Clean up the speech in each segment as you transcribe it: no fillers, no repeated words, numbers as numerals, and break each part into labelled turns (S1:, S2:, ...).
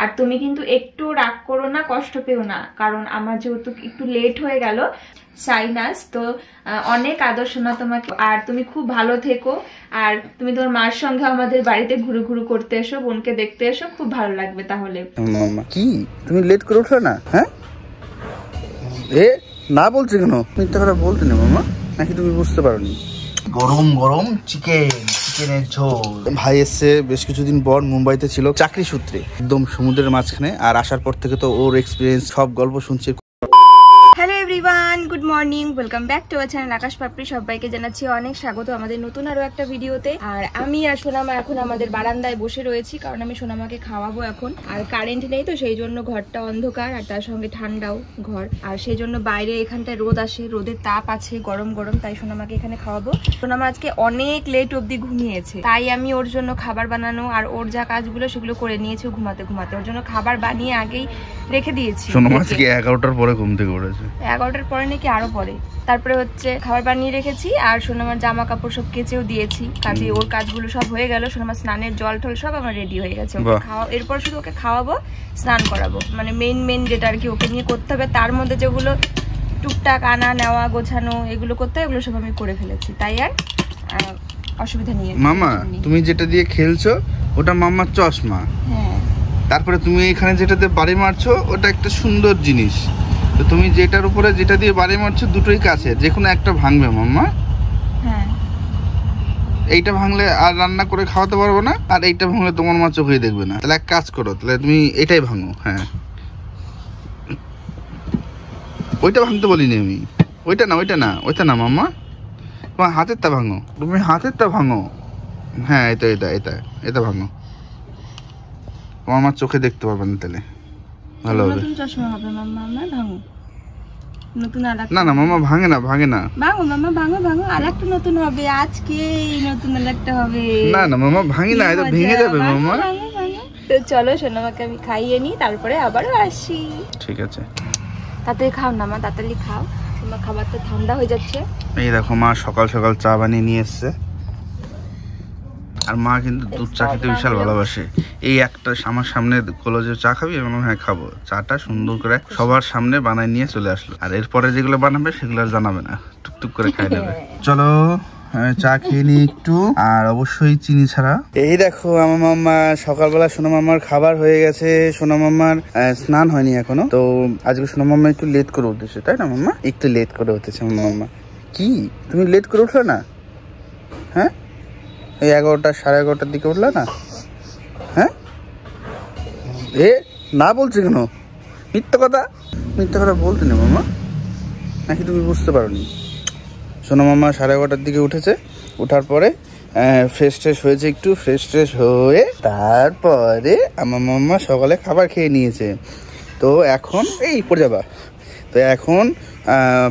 S1: আর তুমি কিন্তু একটু রাগ করো না, কষ্ট পেও না, কারণ আমার যেহেতু একটু লেট হয়ে গেল সাইনাস, তো অনেক আদর শোনা তোমাকে। আর তুমি খুব ভালো থেকো, আর তুমি তোমার মার সঙ্গে আমাদের বাড়িতে ঘুরু ঘুরু করতে এসো, বোনকে দেখতে এসো, খুব ভালো লাগবে। তাহলে
S2: কি তুমি লেট করে উঠো না? হ্যাঁ এ না বলছে কেন? মিথ্যা কথা বলতে না মামা, নাকি তুমি বুঝতে পারোনি? গরম গরম চিকেনের ঝোল। ভাই এসছে বেশ কিছুদিন পর, মুম্বাইতে ছিল চাকরি সূত্রে, একদম সমুদ্রের মাঝখানে। আর আসার পর থেকে তো ওর এক্সপিরিয়েন্স সব গল্প শুনছি।
S1: Hello everyone, good morning, welcome back to our channel Akash Papri. সবাইকে জানাচ্ছি অনেক স্বাগত আমাদের নতুন আরো একটা ভিডিওতে। আর আমি আর সোনামা এখন আমাদের বারান্দায় বসে রয়েছি, কারণ আমি সোনামাকে খাওয়াবো এখন। আর কারেন্ট নেই, তো সেই জন্য ঘরটা অন্ধকার, আর তার সঙ্গে ঠান্ডাও ঘর, আর সেই জন্য বাইরে এখানটায় রোদ আসে, রোদের তাপ আছে, গরম গরম, তাই সোনামাকে এখানে খাওয়াবো। সোনামা আজকে অনেক লেট অব্দি ঘুমিয়েছে, তাই আমি ওর জন্য খাবার বানানো আর ওর যা কাজগুলো সেগুলো করে নিয়েছি ঘুমাতে ঘুমাতে। ওর জন্য খাবার বানিয়ে আগেই রেখে দিয়েছি।
S2: সোনামা আজকে 11টার পরে ঘুম থেকে উঠেছে,
S1: 11টার পরে নাকি আরো পরে। তারপরে হচ্ছে খাবার বানিয়ে রেখেছি, আর সোনামার জামা কাপড় সব কেচেও দিয়েছি, কাজে ওর কাজগুলো সব হয়ে গেল। সোনামার স্নানের জল টল সব আমার রেডি হয়ে গেছে। এরপর শুধু ওকে খাওয়াবো, স্নান করাবো, মানে মেন যেটা আর কি ওকে নিয়ে করতে হবে। তার মধ্যে যেগুলো টুকটাক আনা নেওয়া গোছানো এগুলো করতে হয়, এগুলো সব আমি করে ফেলেছি, তাই আর অসুবিধা নেই।
S2: মামা তুমি যেটা দিয়ে খেলছো ওটা মাম্মার চশমা।
S1: হ্যাঁ,
S2: তারপরে তুমি এখানে যেটাতে বাড়ি মারছো ওটা একটা সুন্দর জিনিস। তো তুমি যেটার উপরে যেটা দিয়ে বাড়ি মারছো দুটোই কাছে, যে কোনো একটা ভাঙবে মাম্মা।
S1: হ্যাঁ,
S2: এইটা ভাঙলে আর রান্না করে খাওয়াতে পারবো না, আর এইটা ভাঙলে তোমার মা চোখেই দেখবে না। তাহলে এক কাজ করো, তাহলে তুমি এটাই ভাঙো। হ্যাঁ, ওইটা ভাঙতে বলিনি আমি, ওইটা না মাম্মা, তোমার হাতেরটা ভাঙো, তুমি হাতেরটা ভাঙো। হ্যাঁ, এটা ভাঙো, তোমার মা চোখে দেখতে পারবে না, তাহলে ভালো হবে।
S1: নতুন চশমা হবে মাম্মা, আমার ভাঙো। নতুন আরেকটা
S2: না মাম্মা ভাঙে না
S1: ভাঙো মাম্মা, ভাঙো আরেকটা নতুন হবে আজকে, নতুন আরেকটা হবে।
S2: না মাম্মা ভাঙি না, এটা ভেঙে যাবে মাম্মা।
S1: তো চলো সোনামাকে আমি খাইয়ে নি, তারপরে আবারও আসি।
S2: ঠিক আছে,
S1: তাড়াতাড়ি খাও না মা, তাড়াতাড়ি খাও, তোমার খাবারটা ঠান্ডা হয়ে যাচ্ছে।
S2: এই দেখো মা সকাল সকাল চা বানিয়ে নিয়ে এসছে। আর মা কিন্তু দুধ চা খেতে বিশাল ভালোবাসে। এই একটা আমার সামনে বললো যে চা খাবি, আমি হ্যাঁ খাবো। চাটা সুন্দর করে সবার সামনে বানায় নিয়ে চলে আসলো। আর এরপরে যেগুলো বানাবে সেগুলো আর জানাবে না, টুকটুক করে খাই নেবে। চলো চা খেয়ে নি একটু, আর অবশ্যই চিনি ছাড়া। এই দেখো আমার মাম্মা সকালবেলা, সোনা মাম্মার খাবার হয়ে গেছে। সোনা মাম্মার স্নান হয়নি এখনো, তো আজকে সোনা মাম্মা একটু লেট করে উঠেছে, তাই না মাম্মা? একটু লেট করে উঠেছে আমার মাম্মা। কি তুমি লেট করে উঠলো না? হ্যাঁ, এই 11টা 11:30টার দিকে উঠলা না? হ্যাঁ এ না বলছে কেন? মিথ্যা কথা বলতে না মামা, নাকি তুমি বুঝতে পারোনি? সোনা মামা 11:30টার দিকে উঠেছে, ওঠার পরে ফ্রেশ ট্রেশ হয়েছে, একটু ফ্রেশ ট্রেশ হয়ে তারপরে আমার মাম্মা সকালে খাবার খেয়ে নিয়েছে। তো এখন এই পড়ে যাবা, তো এখন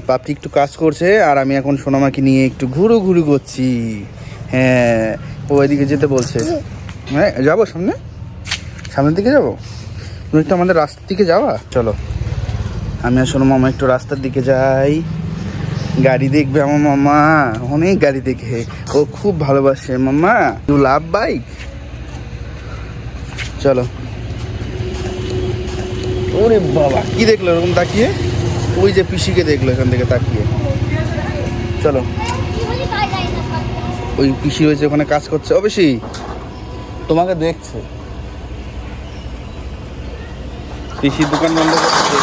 S2: পাপড়ি একটু কাজ করছে, আর আমি এখন সোনামাকে নিয়ে একটু ঘুরু করছি। হ্যাঁ, ও এদিকে যেতে বলছে। হ্যাঁ যাবো, সামনের দিকে যাবো। তুমি একটু আমাদের রাস্তার দিকে যাওয়া, চলো আমি আর সোনা মামা একটু রাস্তার দিকে যাই। গাড়ি দেখবে আমার মামা, অনেক গাড়ি দেখে, ও খুব ভালোবাসে। মামা ইউ লাভ বাইক। চলো। ওরে বাবা, কি দেখলো এরকম তাকিয়ে? ওই যে পিসিকে দেখলো এখান থেকে তাকিয়ে। চলো, ওই পিসি হয়েছে ওখানে কাজ করছে। ও পিসি তোমাকে দেখছে, পিসির দোকান বন্ধ করছে।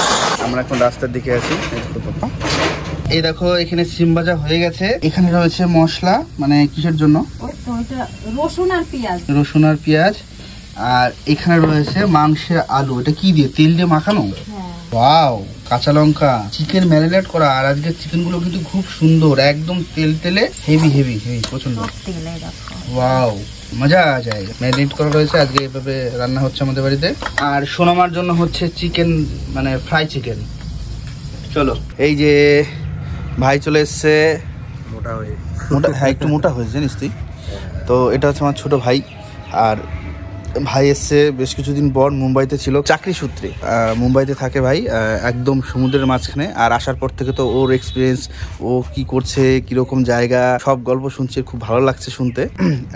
S2: আমরা এখন রাস্তার দিকে আছি। এই দেখো এখানে সিম ভাজা হয়ে গেছে, এখানে রয়েছে মশলা, মানে কিসের জন্য? রসুন আর পেঁয়াজ। আর এখানে রয়েছে মাংসের আলু। এটা কি দিয়ে? তেল দিয়ে মাখানো। ওয়াও, কাঁচা লঙ্কা, চিকেন ম্যারিনেট করা। আর আজকে চিকেন গুলো কিন্তু খুব সুন্দর, একদম তেলে হেভি প্রচন্ড। ওয়াও, মজা আ যায়। ম্যারিনেট করা রয়েছে, আজকে এভাবে রান্না হচ্ছে আমাদের বাড়িতে। আর সোনামার জন্য হচ্ছে চিকেন, মানে ফ্রাই চিকেন। চলো, এই যে ভাই চলে এসছে, মোটা হ্যাঁ একটু মোটা হয়েছে জানিস তুই। তো এটা হচ্ছে আমার ছোট ভাই, আর ভাই এসছে বেশ কিছুদিন পর, মুম্বাইতে ছিল চাকরি সূত্রে, মুম্বাইতে থাকে ভাই, একদম সমুদ্রের মাঝখানে। আর আসার পর থেকে তো ওর এক্সপিরিয়েন্স, ও কি করছে, কিরকম জায়গা, সব গল্প শুনছে, খুব ভালো লাগছে শুনতে।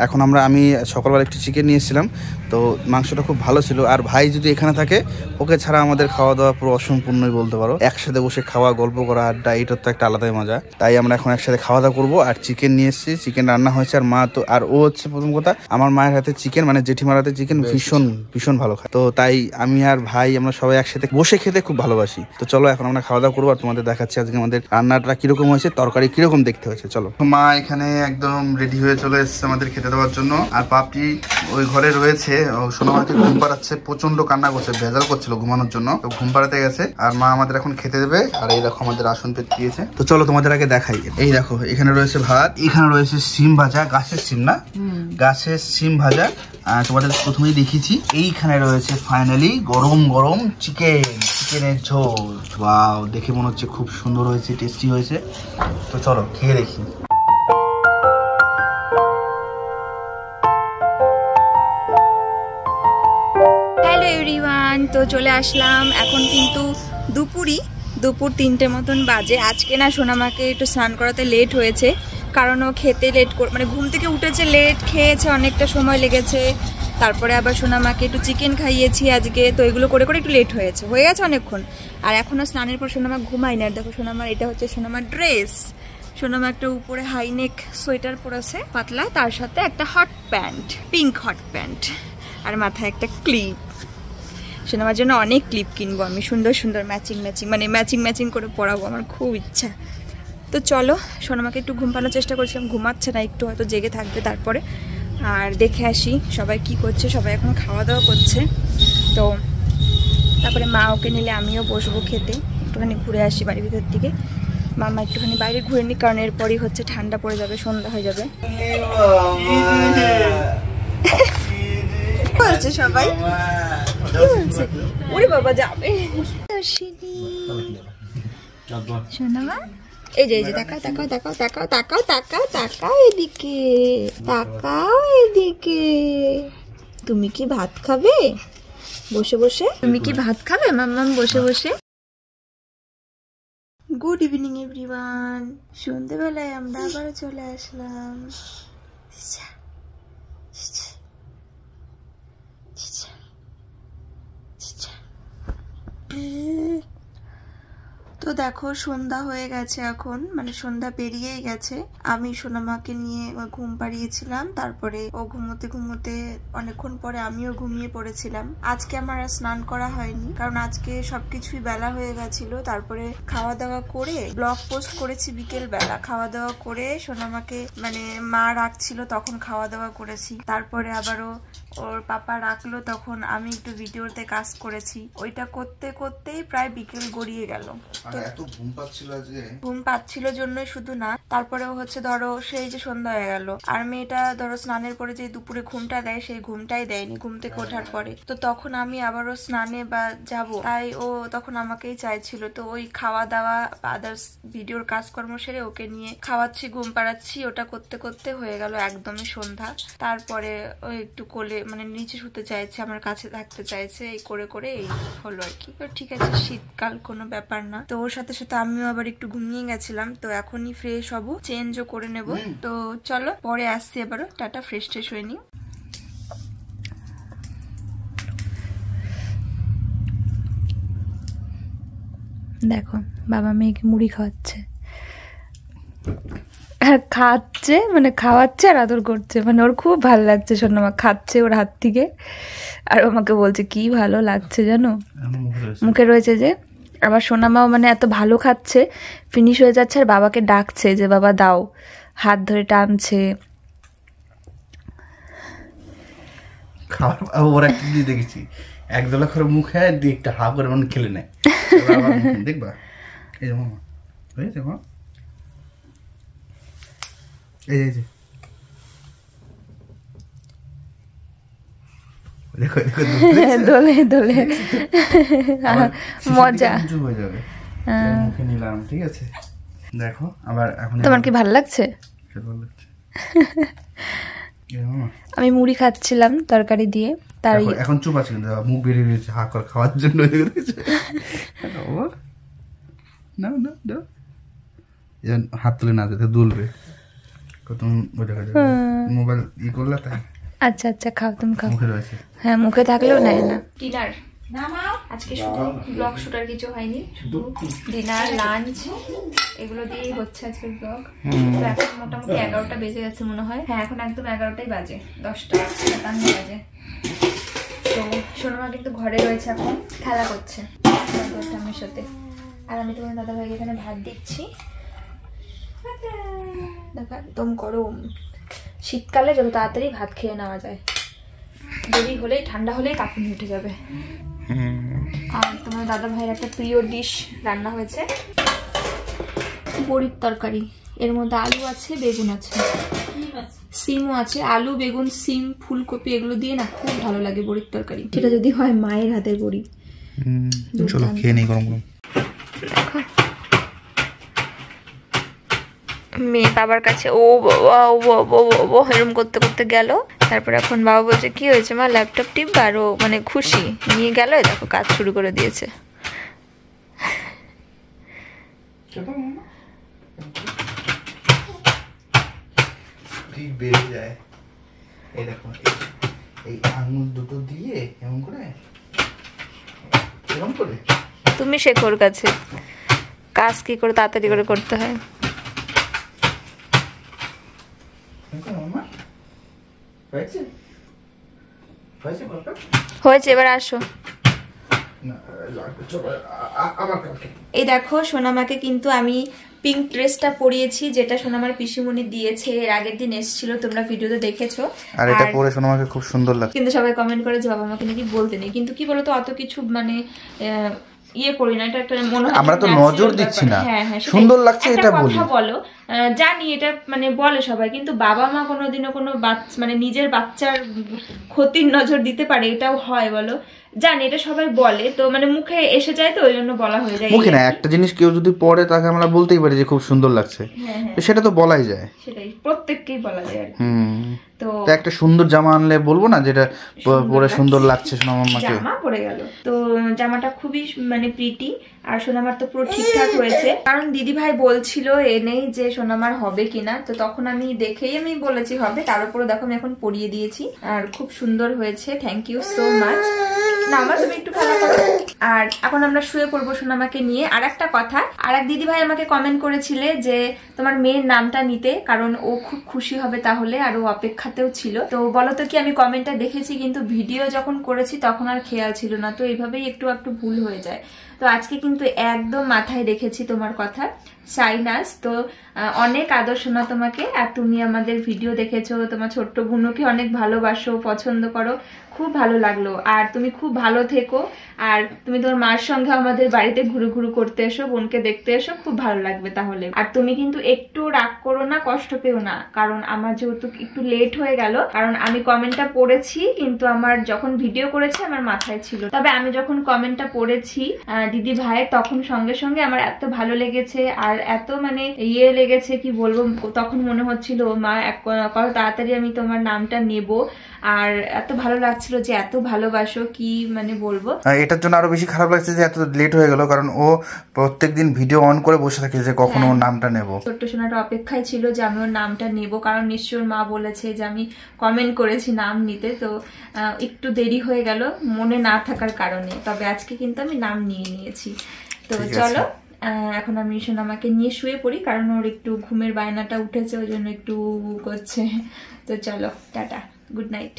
S2: এখন আমি সকালবেলা একটু চিকেন নিয়েছিলাম, তো মাংসটা খুব ভালো ছিল। আর ভাই যদি এখানে থাকে, ওকে ছাড়া আমাদের খাওয়া দাওয়া পুরো অসম্পূর্ণই বলতে পারো। একসাথে বসে খাওয়া, গল্প করা, আড্ডা, এটার তো একটা আলাদাই মজা। তাই আমরা এখন একসাথে খাওয়া দাওয়া করবো। আর চিকেন নিয়ে এসেছি, চিকেন রান্না হয়েছে। আর মা তো, আর ও হচ্ছে প্রথম কথা, আমার মায়ের হাতে চিকেন, মানে জেঠিমার হাতে চিকেন ভীষণ ভীষণ ভালো খায়। তো তাই আমি আর ভাই আমরা সবাই একসাথে বসে খেতে খুব ভালোবাসি। তো চলো এখন আমরা খাওয়া দাওয়া করবো, আর তোমাদের দেখাচ্ছি আজকে আমাদের রান্নাটা কিরকম হয়েছে, তরকারি কিরকম দেখতে হয়েছে। চলো। মা এখানে একদম রেডি হয়ে চলে এসেছে আমাদের খেতে দেওয়ার জন্য। আর পাপড়ি ওই ঘরে রয়েছে, সোনামাকে ঘুম পাড়াচ্ছে, প্রচন্ড কান্না করছে, ভেজাল করছিল ঘুমানোর জন্য, তো ঘুম পাড়াতে গেছে। আর মা আমাদের এখন খেতে দেবে। আর এই দেখো আমাদের আসন পেতে দিয়েছে। তো চলো তোমাদের আগে দেখাই। এই দেখো এখানে রয়েছে ভাত, এখানে রয়েছে সিম ভাজা, গাছের সিম না, গাছের সিম ভাজা। তোমাদের প্রথমেই দেখিয়েছি। এইখানে রয়েছে ফাইনালি গরম গরম চিকেনের ঝোল। ওয়াও, দেখে মনে হচ্ছে খুব সুন্দর হয়েছে, টেস্টি হয়েছে। তো চলো খেয়ে দেখি।
S1: হ্যালো এভরিওয়ান, তো চলে আসলাম। এখন কিন্তু দুপুর 3টে মতন বাজে। আজকে না সোনামাকে একটু স্নান করাতে লেট হয়েছে, কারণ ও খেতে লেট মানে ঘুম থেকে উঠেছে লেট, খেয়েছে, অনেকটা সময় লেগেছে। তারপরে আবার সোনামাকে একটু চিকেন খাইয়েছি আজকে, তো এগুলো করে করে একটু লেট হয়ে গেছে অনেকক্ষণ। আর এখনও স্নানের পর সোনামা ঘুমাই না। দেখো সোনামার, এটা হচ্ছে সোনামার ড্রেস। সোনামা একটা উপরে হাইনেক সোয়েটার পরেছে পাতলা, তার সাথে একটা hot pant, pink hot pant, আর মাথায় একটা ক্লিপ। সোনামার জন্য অনেক ক্লিপ কিনবো আমি, সুন্দর সুন্দর ম্যাচিং করে পরাবো, আমার খুব ইচ্ছা। তো চলো, সোনামাকে একটু ঘুম পাড়ানোর চেষ্টা করছিলাম, ঘুমাচ্ছে না, একটু হয়তো জেগে থাকবে। তারপরে আর দেখে আসি সবাই কি করছে। সবাই এখন খাওয়া দাওয়া করছে। তো তারপরে মা ওকে নিলে আমিও বসবো খেতে, একটুখানি ঘুরে আসি বাড়ির ভিতর থেকে। মামা একটুখানি বাইরে ঘুরে নি, কারণ এরপরই হচ্ছে ঠান্ডা পড়ে যাবে, সন্ধ্যা হয়ে যাবে। বলছে সবাই, কি বলছে? ওরে বাবা যাবে। সোনামা, এই যে তাকাও এদিকে। তুমি কি ভাত খাবে বসে বসে? মাম্মাম বসে বসে? Good evening everyone. সন্ধ্যেবেলায় আমরা আবারও চলে আসলাম। তো দেখো সন্ধ্যা হয়ে গেছে এখন, মানে সন্ধ্যা পেরিয়েই গেছে। আমি সোনামাকে নিয়ে ঘুম পাড়িয়েছিলাম, তারপরে ও ঘুমোতে ঘুমোতে অনেকক্ষণ পরে আমিও ঘুমিয়ে পড়েছিলাম। আজকে আমার আর স্নান করা হয়নি, কারণ আজকে সবকিছুই বেলা হয়ে গেছিল। তারপরে খাওয়া দাওয়া করে ব্লগ পোস্ট করেছি বিকেল বেলা, খাওয়া দাওয়া করে সোনামাকে মানে মা রাখছিল তখন খাওয়া দাওয়া করেছি। তারপরে আবারও ওর পাপা রাখলো, তখন আমি একটু ভিডিওতে কাজ করেছি। ওইটা করতে করতেই প্রায় বিকেল গড়িয়ে গেল।
S2: এত
S1: ঘুম পাচ্ছিল জন্য শুধু না, তারপরেও হচ্ছে ধরো সেই যে সন্ধ্যা হয়ে গেল। আর মেয়েটা ধরো স্নানের পরে যে দুপুরে ঘুমটা দেয়, সেই ঘুমটাই দেয়নি ঘুম থেকে ওঠার পরে। তো তখন আমি আবারও স্নানে বা যাব, তাই ও তখন আমাকেই চাইছিল। তো ওই খাওয়া দাওয়া আদার্স ভিডিওর কাজকর্ম সেরে ওকে নিয়ে খাওয়াচ্ছি, ঘুম পাড়াচ্ছি, ওটা করতে করতে হয়ে গেল একদমই সন্ধ্যা। তারপরে ও একটু কোলে মানে নিচে শুতে চাইছে, আমার কাছে থাকতে চাইছে, এই করে করে এই হলো আর কি। তো ঠিক আছে, শীতকাল, কোনো ব্যাপার না। তো ওর সাথে সাথে আমিও আবার একটু ঘুমিয়ে গেছিলাম, তো এখনই ফ্রেশ হব, চেঞ্জও করে নেব। তো চলো পরে আসছি আবারও, টাটা, ফ্রেশ ট্রেশ হয়ে নি। দেখো বাবা মেয়েকে মুড়ি খাওয়াচ্ছে, আর খাওয়াচ্ছে আর আদর করছে, মানে ওর খুব ভালো লাগছে। সোনামা খাচ্ছে ওর হাত থেকে, আর আমাকে বলছে কি ভালো লাগছে জানো, মুখে রয়েছে যে। আবার সোনামাও মানে এত ভালো খাচ্ছে, ফিনিশ হয়ে যাচ্ছে, আর বাবাকে ডাকছে যে বাবা দাও, হাত ধরে টানছে।
S2: ওর একটা দিয়ে দেখেছি, একদলা করে মুখে দিয়ে একটা হা করে মানে খেলে নেয়, দেখবা। এই যে মামা, এই যে
S1: দোলে দোলে মজা
S2: হয়ে যাবে। মুখে নিলাম, ঠিক আছে। দেখো আবার এখন
S1: তোমার কি ভালো লাগছে? আমি মুড়ি খাচ্ছিলাম তরকারি দিয়ে, তার
S2: এখন চুপ আছে কিন্তু মুখ বেরিয়ে রয়েছে হা করে খাওয়ার জন্য না না না হাত তুলে না যেতে দুলবে মোবাইল ই করলে তাই।
S1: আচ্ছা আচ্ছা খাও তুমি খাও।
S2: মুখে রয়েছে।
S1: হ্যাঁ মুখে থাকলেও নেয় না। ডিনার আজকে শুধু ব্লগ শুট আর কিছু হয়নি, শুধু ডিনার লাঞ্চ এগুলো দিয়েই হচ্ছে আজকের ব্লগ। তো এখন মোটামুটি 11টা বেজে গেছে মনে হয়। হ্যাঁ এখন একদম 11টাই বাজে, 10টা 57 বাজে। তো সোনামা কিন্তু ঘরে রয়েছে, এখন খেলা করছে ঠাম্মির সাথে। আর আমি তোমার দাদা ভাইকে এখানে ভাত দিচ্ছি। দেখো একদম গরম, শীতকালে যত তাড়াতাড়ি ভাত খেয়ে নেওয়া যায়, দেরি হলেই ঠান্ডা হলেই কাঁপুনি উঠে যাবে। আর তোমার দাদা ভাইয়ের একটা প্রিয় ডিশ রান্না হয়েছে, বড়ির তরকারি। এর মধ্যে আলু আছে, বেগুন আছে, সিমও আছে। আলু বেগুন সিম ফুলকপি এগুলো দিয়ে না খুব ভালো লাগে বড়ির তরকারি, সেটা যদি হয় মায়ের হাতের বড়ি।
S2: চলো খেয়ে নেই গরম গরম।
S1: মেয়ে বাবার কাছে ও বাবা ও বাবা বাবা এরম করতে করতে গেল। তারপর এখন বাবা বলছে কি হয়েছে মা, ল্যাপটপ টিপবা? আর ও মানে খুশি, নিয়ে গেল। দেখো কাজ শুরু করে দিয়েছে।
S2: বেরিয়ে যায় এই দেখো, এই আঙুল দুটো দিয়ে এমন করে এরকম করে।
S1: তুমি শেখোর কাছে কাজ কি করে তাড়াতাড়ি করে করতে হয়। হয়েছে, এবার আসো। এই দেখো সোনামাকে কিন্তু আমি পিঙ্ক ড্রেসটা পরিয়েছি, যেটা সোনামার পিসিমণি দিয়েছে, এর আগের দিন এসেছিল, তোমরা ভিডিওতে দেখেছো।
S2: আর এটা পরে সোনামাকে খুব সুন্দর লাগছে।
S1: কিন্তু সবাই কমেন্ট করে যে বাবা আমাকে নাকি বলতে নেই, কিন্তু কি বলতো অত কিছু মানে ইয়ে করি না, এটা একটা মনে হয়
S2: আমরা তো নজর দিচ্ছি না, সুন্দর লাগছে এটা বলি।
S1: কথা বলো, জানি এটা মানে বলে সবাই, কিন্তু বাবা মা কোনোদিনও কোনো মানে নিজের বাচ্চার ক্ষতির নজর দিতে পারে? এটাও হয় বলো? জানি এটা সবাই বলে, তো মানে মুখে এসে যায়, তো ওই জন্য বলা হয়ে যায়।
S2: মুখে না, একটা জিনিস কেউ যদি পড়ে তাকে আমরা বলতেই পারি যে খুব সুন্দর লাগছে, সেটা তো বলাই যায়,
S1: সেটাই প্রত্যেককেই বলা যায়। তো
S2: একটা সুন্দর জামা আনলে বলবো না যেটা পরে সুন্দর লাগছে সোনামাকে।
S1: জামা পরে গেল, তো জামাটা খুবই মানে প্রিটি। আর সোনামার তো পুরো ঠিকঠাক হয়েছে, কারণ দিদি ভাই বলছিল এনেই যে সোনামার হবে কিনা, তো তখন আমি দেখেই আমি বলেছি হবে। তার উপরে দেখো আমি এখন পরিয়ে দিয়েছি, আর খুব সুন্দর হয়েছে। Thank you so much. না আমার তুমি একটু খেলা করো। আর এখন আমরা শুয়ে পড়বো সোনামাকে নিয়ে। আর একটা কথা, আর এক দিদি ভাই আমাকে কমেন্ট করেছিলে যে তোমার মেয়ের নামটা নিতে, কারণ ও খুব খুশি হবে তাহলে, আর ও অপেক্ষাতেও ছিল। তো বলো তো কি, আমি কমেন্টটা দেখেছি কিন্তু ভিডিও যখন করেছি তখন আর খেয়াল ছিল না, তো এইভাবেই একটু একটু ভুল হয়ে যায়। তো আজকে কিন্তু একদম মাথায় রেখেছি তোমার কথা, সাইনাস। তো অনেক আদর শোনা তোমাকে, আর তুমি আমাদের ভিডিও দেখেছো, তোমার ছোট্ট বোনকে অনেক ভালোবাসো, পছন্দ করো, খুব ভালো লাগলো। আর তুমি খুব ভালো থেকো, আর তুমি তোমার মার সঙ্গে আমাদের বাড়িতে ঘুরু ঘুরু করতে এসো, বোনকে দেখতে এসো, খুব ভালো লাগবে তাহলে। আর তুমি কিন্তু একটু রাগ করো না, কষ্ট পেও না, কারণ আমার যেহেতু একটু লেট হয়ে গেল, কারণ আমি কমেন্টটা পড়েছি কিন্তু আমার যখন ভিডিও করেছি আমার মাথায় ছিল। তবে আমি যখন কমেন্টটা পড়েছি দিদি ভাইয়ের, তখন সঙ্গে সঙ্গে আমার এত ভালো লেগেছে, আর এত মানে ইয়ে লেগেছে কি বলবো, তখন মনে হচ্ছিল মা কত তাড়াতাড়ি আমি তোমার নামটা নেব, আর এত ভালো লাগছিল যে এত ভালোবাসো, কি মানে বলবো।
S2: এটার জন্য আরো বেশি খারাপ লাগছে যে এত লেট হয়ে গেল, কারণ ও প্রত্যেকদিন ভিডিও অন করে বসে থাকে যে কখন ওর নামটা নেব।
S1: ছোট্ট সোনাটা অপেক্ষায় ছিল যে আমি ওর নামটা নেব, কারণ নিশ্চয় মা বলেছে যে আমি কমেন্ট করেছি নাম নিতে, তো একটু দেরি হয়ে গেল মনে না থাকার কারণে। তবে আজকে কিন্তু আমি নাম নিয়ে নিয়েছি। তো চলো এখন আমি সোনামাকে নিয়ে শুয়ে পড়ি, কারণ ওর একটু ঘুমের বায়নাটা উঠেছে, ওই জন্য একটু করছে। তো চলো টাটা, গুড নাইট।